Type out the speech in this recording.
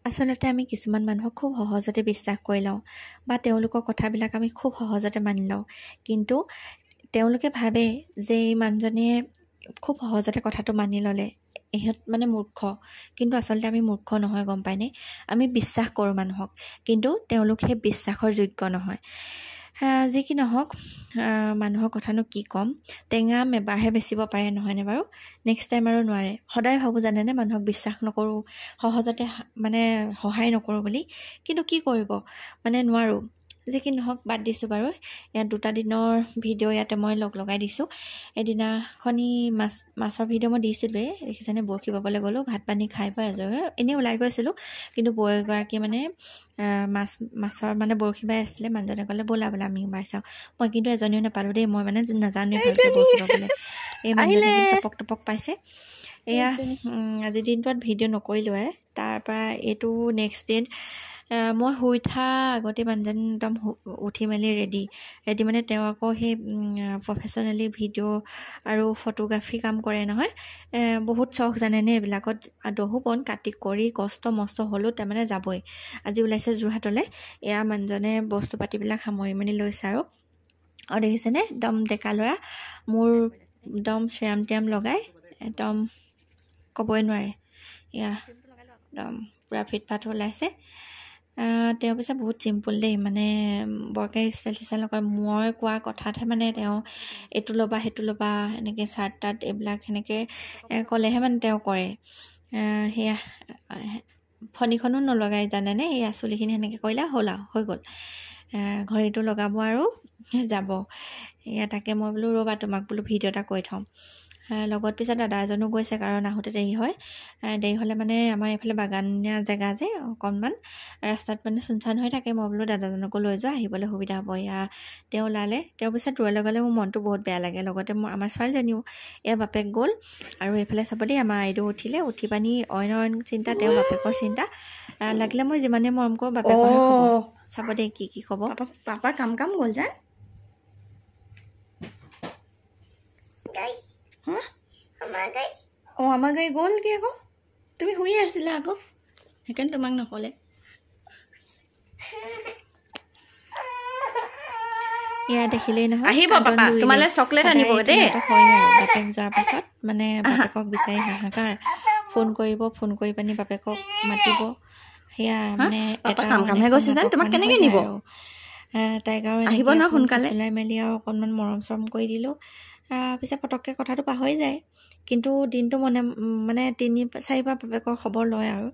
আচলতে আমি কিছুমান মানুহক খুব সহজতে বিশ্বাস কৰি লওঁ বা তেওঁলোকৰ কথাবিলাক আমি খুব সহজতে মানি লওঁ কিন্তু তেওঁলোকে ভাবে যে এই মানুহজনীয়ে খুব সহজতে কথাটো মানি ল'লে ইহঁত মানে মূৰ্খ কিন্তু আচলতে আমি মূৰ্খ নহয় গম পায়নে আমি বিশ্বাস কৰোঁ মানুহক কিন্তু তেওঁলোক সেই বিশ্বাসৰ যোগ্য নহয় যি কি নহওক মানুহৰ কথানো কি ক'ম টেঙা এবাৰহে বেচিব পাৰে নহয়নে বাৰু নেক্সট টাইম আৰু নোৱাৰে সদায় ভাবোঁ জানেনে মানুহক বিশ্বাস নকৰোঁ সহজতে মানে সহায় নকৰোঁ বুলি কিন্তু কি কৰিব মানে নোৱাৰোঁ যি কি নহওক বাদ দিছোঁ বাৰু ইয়াত 2টা দিনৰ ভিডিঅ' ইয়াতে মই লগাই দিছোঁ এদিনাখনি মাছৰ ভিডিঅ' মই দিছিলোঁৱে দেখিছেনে বৰশী বাবলৈ গ'লোঁ ভাত পানী খাই বৈ আজৰি এনেই ওলাই গৈছিলোঁ কিন্তু বৌ এগৰাকী মানে মাছৰ মানে বৰশী বাই আছিলে মানুহজনে ক'লে ব'লা আমি বাই চাওঁ মই কিন্তু এজনীও নাপালোঁ দেই মই মানে নাজানোৱেই ভালকৈ বৰশী বাবলৈ এই মানুহজনে কিন্তু টপক পাইছে এয়া আজি দিনটোত ভিডিঅ' নকৰিলোৱে তাৰপৰা এইটো নেক্সট দিন মই শুই উঠা আগতে মানুহজন একদম উঠি মেলি ৰেডি মানে তেওঁ আকৌ সেই প্ৰফেশ্যনেলি ভিডিঅ' আৰু ফটোগ্ৰাফী কাম কৰে নহয় বহুত চখ জানেনে এইবিলাকত দহু বন কাটি কৰি কষ্ট মষ্ট হ'লেও তাৰমানে যাবই আজি ওলাইছে যোৰহাটলৈ এয়া মানুহজনে বস্তু পাতিবিলাক সামৰি মেলি লৈছে আৰু দেখিছেনে একদম ডেকা ল'ৰা মোৰ একদম চিৰাম টিৰাম লগাই একদম ক'বই নোৱাৰে এয়া একদম পূৰা ফিটফাট ওলাইছে তেওঁ পিছে বহুত চিম্পুল দেই মানে বৰকে ষ্টাইল নকৰে মই কোৱা কথাতহে মানে তেওঁ এইটো ল'বা সেইটো ল'বা এনেকৈ চাৰ্ট তাৰ্ট এইবিলাক সেনেকৈ ক'লেহে মানে তেওঁ কৰে সেয়া ফণীখনো নলগাই জানেনে এই চুলিখিনি সেনেকৈ কৰিলে হ'ল আৰু হৈ গ'ল ঘড়ীটো লগাব আৰু যাব এয়া তাকে মই বোলো ৰ'বা তোমাক বোলো ভিডিঅ' এটা কৈ থওঁ লগত পিছত দাদা এজনো গৈছে কাৰণ আহোঁতে দেৰি হয় দেৰি হ'লে মানে আমাৰ এইফালে বাগানীয়া জেগা যে অকণমান ৰাস্তাত মানে চুনচান হৈ থাকে মই বোলো দাদাজনকো লৈ যোৱা আহিবলৈ সুবিধা হ'ব এয়া তেওঁ ওলালে তেওঁৰ পিছত দূৰলৈ গ'লে মোৰ মনটো বহুত বেয়া লাগে লগতে মোৰ আমাৰ ছোৱালীজনীও এয়া বাপেক গ'ল আৰু এইফালে চাব দেই আমাৰ আইদেউ উঠি পানি অইন চিন্তা তেওঁৰ বাপেকৰ চিন্তা লাগিলে মই যিমানে মৰম কৰোঁ বাপেকৰ চাব দেই কি ক'ব পাপা কাম গ'ল যেন আমাৰ গাড়ী গ'ল কি আকৌ তুমি শুই আছিলা আকৌ সেইকাৰণে তোমাক নক'লে এয়া দেখিলেই নহয় আহিব পাপা তোমালৈ চকলেট আনিব দেই বাপেক যোৱাৰ পাছত মানে বাপেকক বিচাৰি হাহাকাৰ ফোন কৰি পানি বাপেকক মাতিব সেয়া মানে এটা কামহে গৈছে যেন তোমাক কেনেকৈ নিব তাইক আৰু আহিব ন সোনকালে চলাই মেলি আৰু অকণমান মৰম চৰম কৰি দিলোঁ পিছে পটককৈ কথাটো পাহৰি যায় কিন্তু দিনটো মানে 3-4 বাৰ বাপেকৰ খবৰ লয় আৰু